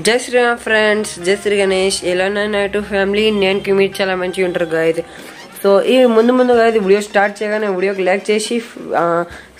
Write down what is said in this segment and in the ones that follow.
జై శ్రీరామ్ ఫ్రెండ్స్, జై శ్రీ గణేష్. ఎలా నైట్ ఫ్యామిలీ, నేను మీరు చాలా మంచిగా ఉంటారు గాయస్. సో ఈ ముందుగా ఇది వీడియో స్టార్ట్ చేయగానే వీడియోకి లైక్ చేసి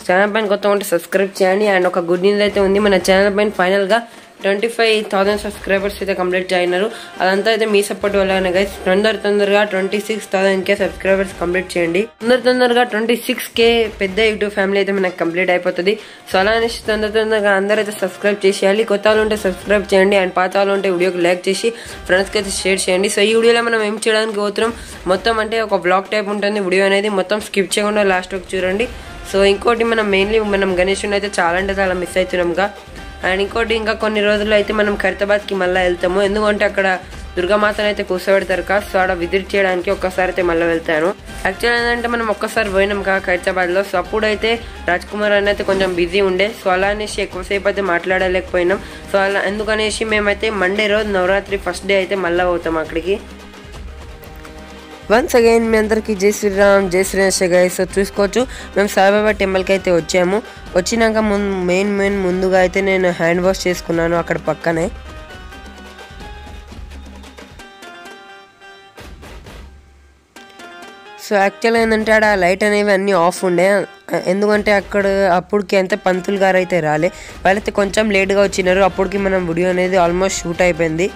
ఛానల్ పైన కొత్త ఉంటే సబ్స్క్రైబ్ చేయండి. అండ్ ఒక గుడ్ న్యూస్ అయితే ఉంది, మన ఛానల్ పైన ఫైనల్గా 25,000 సబ్స్క్రైబర్స్ అయితే కంప్లీట్ అయినారు. అదంతా అయితే మీ సపోర్ట్ వల్లనే గైస్. తొందరగా 26,000K సబ్స్క్రైబర్స్ కంప్లీట్ చేయండి. తొందరగా 26K పెద్ద యూట్యూబ్ ఫ్యామిలీ అయితే మనకు కంప్లీట్ అయిపోతుంది. సో అలానే తొందరగా అందరూ అయితే సబ్స్క్రైబ్ చేసేయాలి. కొత్త వాళ్ళు ఉంటే సబ్స్క్రైబ్ చేయండి, అండ్ పాత వాళ్ళు ఉంటే వీడియోకి లైక్ చేసి ఫ్రెండ్స్కి అయితే షేర్ చేయండి. సో ఈ వీడియోలో మనం ఏం చేయడానికి పోతున్నాం, మొత్తం అంటే ఒక బ్లాగ్ టైప్ ఉంటుంది వీడియో అనేది, మొత్తం స్కిప్ చేయకుండా లాస్ట్ వరకు చూడండి. సో ఇంకోటి మనం గణేషుని అయితే చాలా మిస్ అవుతున్నాంగా. అండ్ ఇంకోటి ఇంకా కొన్ని రోజుల్లో అయితే మనం ఖైరతాబాద్కి మళ్ళీ వెళ్తాము, ఎందుకంటే అక్కడ దుర్గామాతను అయితే కూర్చోబెడతారు కదా. సో అక్కడ విజిట్ చేయడానికి ఒక్కసారి అయితే మళ్ళీ వెళ్తాను. యాక్చువల్ ఏంటంటే మనం ఒక్కసారి పోయినాం కదా ఖైరతాబాద్లో. సో అప్పుడైతే రాజ్ కుమార్ అని అయితే కొంచెం బిజీ ఉండే, సో అలా అనేసి ఎక్కువసేపు అయితే మాట్లాడలేకపోయినాం. సో అలా ఎందుకనేసి మేమైతే మండే రోజు నవరాత్రి ఫస్ట్ డే అయితే మళ్ళీ పోతాం అక్కడికి. వన్స్ అగైన్ మీ అందరికీ జై శ్రీరామ్, జై శ్రీరామ్ గైస్. సో చూసుకోవచ్చు, మేము సాయిబాబా టెంపుల్కి అయితే వచ్చాము. వచ్చినాక మెయిన్ ముందుగా అయితే నేను హ్యాండ్ వాష్ చేసుకున్నాను అక్కడ పక్కనే. సో యాక్చువల్గా ఏంటంటే ఆడ లైట్ అనేవి అన్నీ ఆఫ్ ఉండే, ఎందుకంటే అప్పటికి అంతే పంతులు గారు అయితే రాలే, వాళ్ళైతే కొంచెం లేట్గా వచ్చినారు. అప్పటికి మనం వీడియో అనేది ఆల్మోస్ట్ షూట్ అయిపోయింది.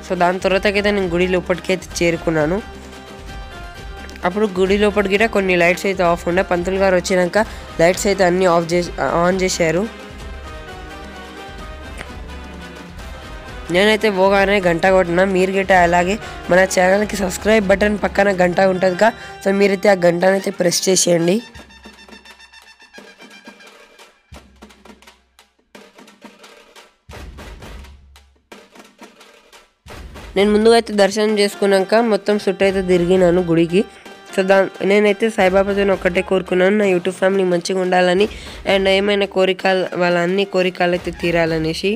సో దాని తర్వాతకైతే నేను గుడి లోపలికైతే చేరుకున్నాను. అప్పుడు గుడి లోపలికి కూడా కొన్ని లైట్స్ అయితే ఆఫ్ ఉండే, పంతులు గారు వచ్చినాక లైట్స్ అయితే అన్నీ ఆన్ చేశారు. నేనైతే పోగానే గంట కొట్టినా, మీరు గిట్ట అలాగే మన ఛానల్కి సబ్స్క్రైబ్ బటన్ పక్కన గంట ఉంటుందిగా. సో మీరైతే ఆ గంటనైతే ప్రెస్ చేసేయండి. నేను ముందుగా అయితే దర్శనం చేసుకున్నాక మొత్తం చుట్టూ అయితే తిరిగినాను గుడికి. సో నేనైతే సాయిబాబాతో ఒక్కటే కోరుకున్నాను, నా యూట్యూబ్ ఫ్యామిలీ మంచిగా ఉండాలని, అండ్ ఏమైనా కోరికలు వాళ్ళ అన్ని కోరికలు అయితే తీరాలనేసి.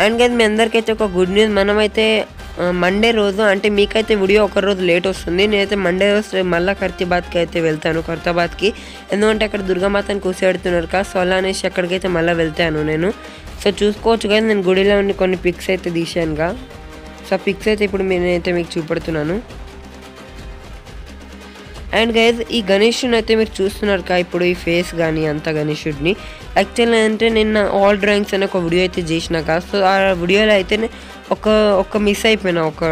అండ్ మీ అందరికైతే ఒక గుడ్ న్యూస్, మనమైతే మండే రోజు, అంటే మీకైతే వీడియో ఒక రోజు లేట్ వస్తుంది, నేనైతే మండే రోజు మళ్ళీ ఖైరతాబాద్కి అయితే వెళ్తాను. ఖైరతాబాద్కి ఎందుకంటే అక్కడ దుర్గామాతను కూర్చోబెడుతున్నారు కదా. సో అలా అనేసి అక్కడికైతే మళ్ళీ వెళ్తాను నేను. సో చూసుకోవచ్చు కదా, నేను గుడిలో ఉండి కొన్ని పిక్స్ అయితే తీసానుగా. సో ఆ పిక్స్ అయితే ఇప్పుడు నేనైతే మీకు చూపెడుతున్నాను. అండ్ గైజ్ ఈ గణేషుని అయితే మీరు చూస్తున్నారు కదా, ఇప్పుడు ఈ ఫేస్ కానీ అంత గణేషుడిని యాక్చువల్గా అంటే నిన్న ఆల్ డ్రాయింగ్స్ అనే ఒక వీడియో అయితే చేసినాక. సో ఆ వీడియోలో అయితే ఒక మిస్ అయిపోయినా ఒక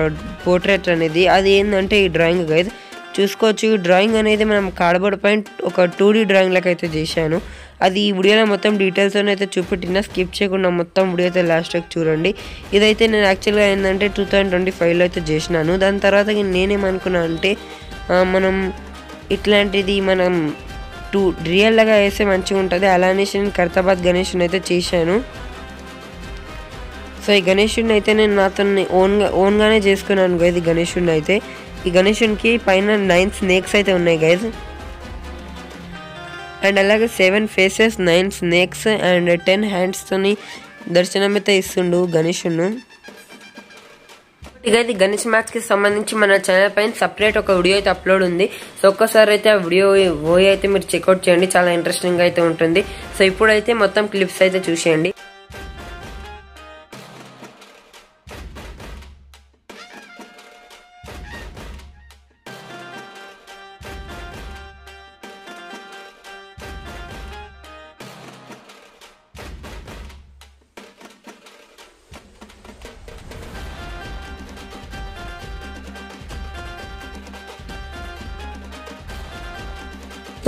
పోర్ట్రేట్ అనేది, అది ఏంటంటే ఈ డ్రాయింగ్ గైజ్ చూసుకోవచ్చు. ఈ డ్రాయింగ్ అనేది మనం కార్డ్బోర్డ్ పైన ఒక 2D డ్రాయింగ్ లాగా అయితే చేశాను. అది ఈ వీడియోలో మొత్తం డీటెయిల్స్ అయితే చూపెట్టినా, స్కిప్ చేయకుండా మొత్తం వీడియో అయితే లాస్ట్ వరకు చూడండి. ఇదైతే నేను యాక్చువల్గా ఏంటంటే 2025లో అయితే చేసినాను. దాని తర్వాత నేనేమనుకున్నాను అంటే మనం ఇట్లాంటిది మనం రియల్గా వేస్తే మంచిగా ఉంటుంది, అలా అనేసి నేను ఖైరతాబాద్ గణేషుని అయితే చేశాను. సో ఈ గణేషుడిని అయితే నేను నాతో ఓన్గానే చేసుకున్నాను గైజ్. ఈ గణేషుడిని అయితే, ఈ గణేషునికి పైన 9 స్నేక్స్ అయితే ఉన్నాయి గైజ్. అండ్ అలాగే 7 ఫేసెస్, 9 స్నేక్స్ అండ్ 10 హ్యాండ్స్తోని దర్శనం అయితే ఇస్తుండు గణేషుడు. ఇక ఇది గణేష్ మ్యాథ్స్కి సంబంధించి మన ఛానల్ పైన సపరేట్ ఒక వీడియో అయితే అప్లోడ్ ఉంది. సో ఒక్కసారి అయితే ఆ వీడియో అయితే మీరు చెక్అవుట్ చేయండి, చాలా ఇంట్రెస్టింగ్ అయితే ఉంటుంది. సో ఇప్పుడైతే మొత్తం క్లిప్స్ అయితే చూసేయండి.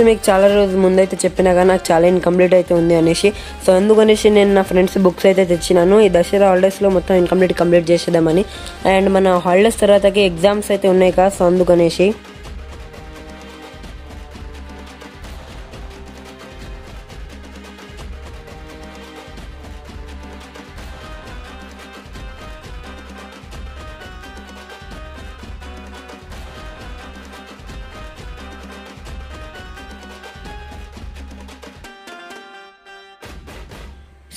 మీకు చాలా రోజుల ముందు అయితే చెప్పినాగా నాకు చాలా ఇన్కంప్లీట్ అయితే ఉంది అనేసి. సో అందుకనేసి నేను నా ఫ్రెండ్స్ బుక్స్ అయితే తెచ్చినాను, ఈ దసరా హాలిడేస్లో మొత్తం కంప్లీట్ చేసేద్దామని. అండ్ మన హాలిడేస్ తర్వాతకి ఎగ్జామ్స్ అయితే ఉన్నాయి కదా, సో అందుకనేసి.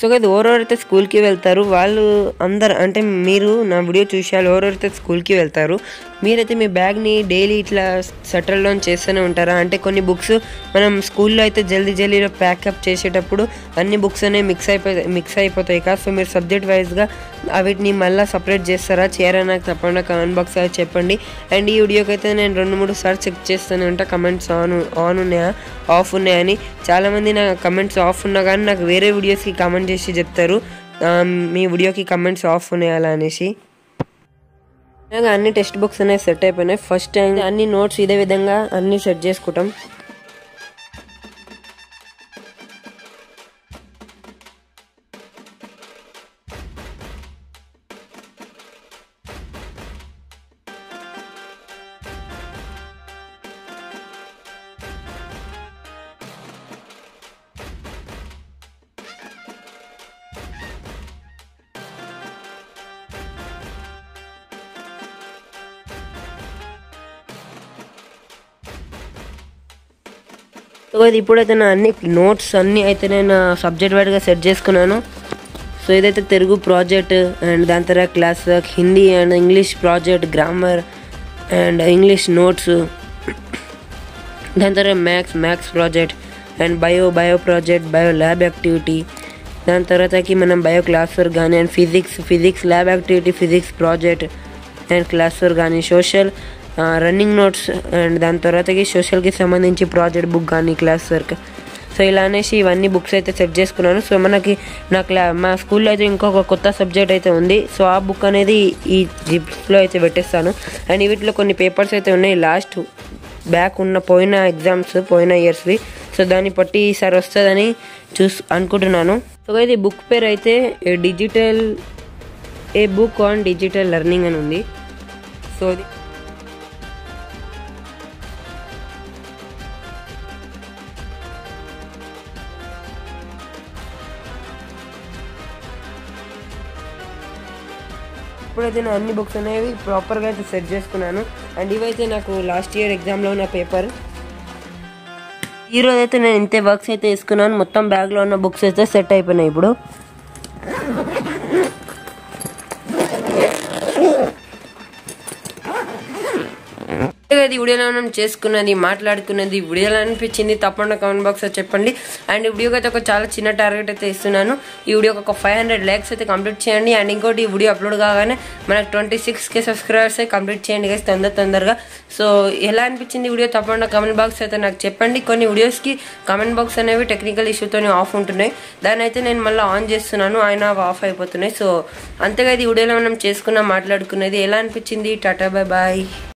సో గైస్ ఎవరెవరైతే స్కూల్కి వెళ్తారు వాళ్ళు అందరు అంటే మీరు నా వీడియో చూసారు ఎవరెవరైతే స్కూల్కి వెళ్తారు మీరైతే మీ బ్యాగ్ని డైలీ ఇట్లా సెటిల్ డౌన్ చేస్తూనే ఉంటారా? అంటే కొన్ని బుక్స్ మనం స్కూల్లో అయితే జల్దీలో ప్యాకప్ చేసేటప్పుడు అన్ని బుక్స్ అనేవి మిక్స్ అయిపోతాయి కదా. సో మీరు సబ్జెక్ట్ వైజ్గా వీటిని మళ్ళీ సపరేట్ చేస్తారా చేయరా నాకు తప్పకుండా కామెంట్ బాక్స్ అయితే చెప్పండి. అండ్ ఈ వీడియోకి అయితే నేను 2-3 సార్లు చెక్ చేస్తూనే ఉంటా కమెంట్స్ ఆన్ ఉన్నాయా ఆఫ్ ఉన్నాయని. చాలామంది నా కమెంట్స్ ఆఫ్ ఉన్నా కానీ నాకు వేరే వీడియోస్కి కమెంట్ చేసి చెప్తారు మీ వీడియోకి కమెంట్స్ ఆఫ్ ఉన్నాయా అలా అనేసి. అన్ని టెక్స్ట్ బుక్స్ అనేవి సెట్ అయిపోయినాయి. ఫస్ట్ టైం అన్ని నోట్స్ ఇదే విధంగా అన్ని సెట్ చేసుకుంటాం. సో ఇది ఇప్పుడైతే నా అన్ని నోట్స్ అన్నీ అయితే నేను సబ్జెక్ట్ వైడ్గా సెట్ చేసుకున్నాను. సో ఇదైతే తెలుగు ప్రాజెక్ట్ అండ్ దాని తర్వాత class work, Hindi and English project, grammar and English notes, దాని తర్వాత maths project and bio project, bio lab activity, దాని తర్వాతకి మనం బయో క్లాస్ వర్క్ కానీ and physics lab activity, physics project and class work కానీ, social running notes and దాని తర్వాతకి సోషల్కి సంబంధించి ప్రాజెక్ట్ బుక్ కానీ క్లాస్ వర్క్. సో ఇలా అనేసి ఇవన్నీ బుక్స్ అయితే సెట్ చేసుకున్నాను. సో మనకి మా స్కూల్లో అయితే ఇంకొక కొత్త సబ్జెక్ట్ అయితే ఉంది. సో ఆ బుక్ అనేది ఈ జిప్స్లో అయితే పెట్టేస్తాను. అండ్ వీటిలో కొన్ని పేపర్స్ అయితే ఉన్నాయి లాస్ట్ బ్యాక్ ఉన్న పోయిన ఎగ్జామ్స్ పోయిన ఇయర్స్వి. సో దాన్ని బట్టి ఈసారి వస్తుందని అనుకుంటున్నాను. సో ఇది బుక్ పేరు అయితే ఏ బుక్ ఆన్ డిజిటల్ లెర్నింగ్ అని ఉంది. సో ఇప్పుడైతే నా అన్ని బుక్స్ అనేవి ప్రాపర్గా అయితే సెట్ చేసుకున్నాను. అండ్ ఇవైతే నాకు లాస్ట్ ఇయర్ ఎగ్జామ్లో ఉన్న పేపర్. ఈరోజు అయితే నేను ఇంతే వర్క్స్ అయితే వేసుకున్నాను. మొత్తం బ్యాగ్లో ఉన్న బుక్స్ అయితే సెట్ అయిపోయినాయి. ఇప్పుడు ఈ వీడియోలో మనం చేసుకున్నది మాట్లాడుకున్నది వీడియోలో అనిపించింది తప్పకుండా కామెంట్ బాక్స్లో చెప్పండి. అండ్ ఈ వీడియోకి అయితే ఒక చాలా చిన్న టార్గెట్ అయితే ఇస్తున్నాను. ఈ వీడియోకి ఒక 500 లైక్స్ అయితే కంప్లీట్ చేయండి. అండ్ ఇంకోటి ఈ వీడియో అప్లోడ్ కాగానే మనకు 26K సబ్స్క్రైబర్స్ అయితే కంప్లీట్ చేయండి గైస్ తొందరగా. సో ఎలా అనిపించింది వీడియో తప్పకుండా కామెంట్ బాక్స్ అయితే నాకు చెప్పండి. కొన్ని వీడియోస్కి కామెంట్ బాక్స్ అనేవి టెక్నికల్ ఇష్యూతో ఆఫ్ ఉంటున్నాయి. దాన్ని అయితే నేను మళ్ళీ ఆన్ చేస్తున్నాను, ఆయన ఆఫ్ అయిపోతున్నాయి. సో అంతేగా ఈ వీడియోలో మనం మాట్లాడుకున్నది ఎలా అనిపించింది. Tata bye bye.